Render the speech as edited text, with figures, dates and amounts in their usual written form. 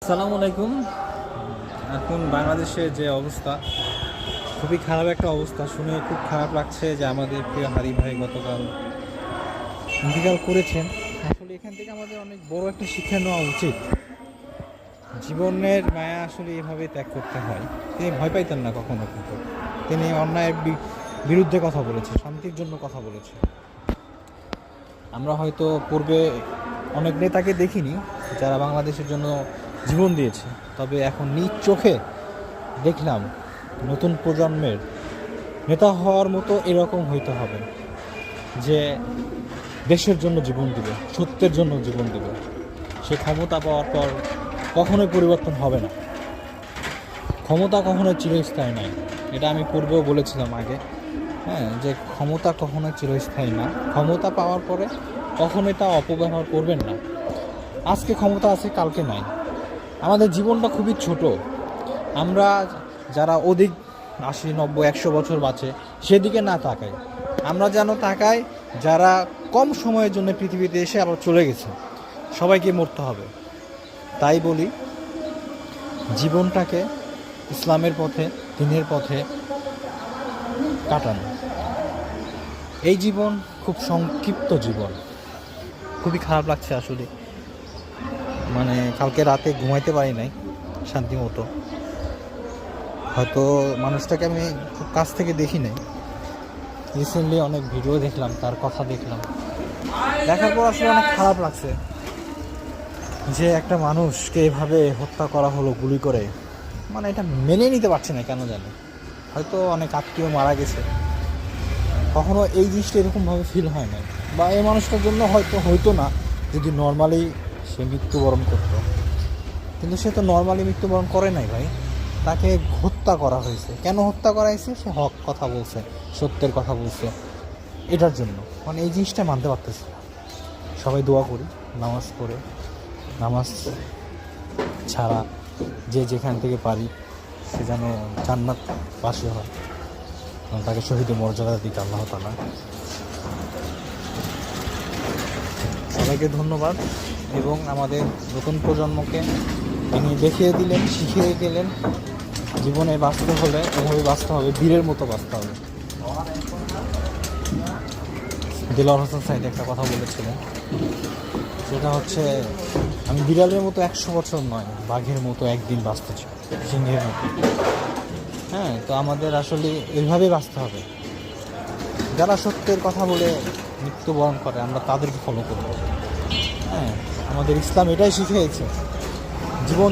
আসসালামু আলাইকুম। এখন বাংলাদেশের যে অবস্থা, খুবই খারাপ একটা অবস্থা। শুনে খুব খারাপ লাগছে যে আমাদের প্রিয় হারি ভাই গতকাল ইন্তেকাল করেছেন। আসলে এখান থেকে আমাদের অনেক বড় একটা শিক্ষা নেওয়া উচিত। জীবনের মায়া আসলে এভাবে ত্যাগ করতে হয়। তিনি ভয় পাইতেন না কখনো, কিন্তু তিনি অন্যায়ের বিরুদ্ধে কথা বলেছে, শান্তির জন্য কথা বলেছে। আমরা হয়তো পূর্বে অনেক নেতাকে দেখিনি যারা বাংলাদেশের জন্য জীবন দিয়েছে, তবে এখন নিজ চোখে দেখলাম নতুন প্রজন্মের নেতা হওয়ার মতো এরকম হইতে হবে যে দেশের জন্য জীবন দিবে, সত্যের জন্য জীবন দিবে। সে ক্ষমতা পাওয়ার পর কখনোই পরিবর্তন হবে না। ক্ষমতা কখনোই চিরস্থায়ী নয়, এটা আমি পূর্বেও বলেছিলাম আগে। যে ক্ষমতা কখনোই চিরস্থায়ী না। ক্ষমতা পাওয়ার পরে কখনোই তা অপব্যবহার করবেন না। আজকে ক্ষমতা আছে, কালকে নাই। আমাদের জীবনটা খুবই ছোট। আমরা যারা অধিক 80, 90, 100 বছর বাঁচে সেদিকে না তাকাই, আমরা যেন তাকাই যারা কম সময়ের জন্য পৃথিবীতে এসে আবার চলে গেছে। সবাইকে মরতে হবে। তাই বলি, জীবনটাকে ইসলামের পথে, দ্বীনের পথে কাটানো। এই জীবন খুব সংক্ষিপ্ত জীবন। খুবই খারাপ লাগছে আসলে। কালকে রাতে ঘুমাইতে পারি নাই শান্তি মতো। হয়তো মানুষটাকে আমি খুব কাছ থেকে দেখি নাই। রিসেন্টলি অনেক ভিডিও দেখলাম, তার কথা দেখলাম। দেখার পর আসলে অনেক খারাপ লাগছে যে একটা মানুষকে এভাবে হত্যা করা হলো গুলি করে। এটা মেনে নিতে পারছি না কেন জানি। হয়তো অনেক আত্মীয় মারা গেছে, কখনো এই জিনিসটা এরকমভাবে ফিল হয় না, বা এই মানুষটার জন্য হয়তো না যদি নর্মালি সে মৃত্যুবরণ করতো। কিন্তু সে তো নর্মালি মৃত্যুবরণ করে নাই ভাই, তাকে হত্যা করা হয়েছে। কেন হত্যা করা হয়েছে? সে হক কথা বলছে, সত্যের কথা বলছে, এটার জন্য। এই জিনিসটা মানতে পারতেছি না। সবাই দোয়া করি, নামাজ পড়ে, নামাজ ছাড়া যে যেখান থেকে পারি সে যেন জান্নাত বাসী হয়, তাকে শহীদের মর্যাদা দিতে আল্লাহ তাআলা। সবাইকে ধন্যবাদ। এবং আমাদের নতুন প্রজন্মকে তিনি দেখিয়ে দিলেন, শিখিয়ে গেলেন জীবনে বাঁচতে হলে এভাবে বাঁচতে হবে, বীরের মতো বাঁচতে হবে। দিলওয়ার হোসেন সাইদ একটা কথা বলেছিলেন, সেটা হচ্ছে, আমি বিড়ালের মতো 100 বছর নয়, বাঘের মতো একদিন বাঁচতে চাই, সিংহের মতো। তো আমাদের আসলে এইভাবে বাঁচতে হবে। যারা সত্যের কথা বলে মৃত্যুবরণ করে আমরা তাদেরকে ফলো করব। আমাদের ইসলাম এটাই শিখিয়েছে। জীবন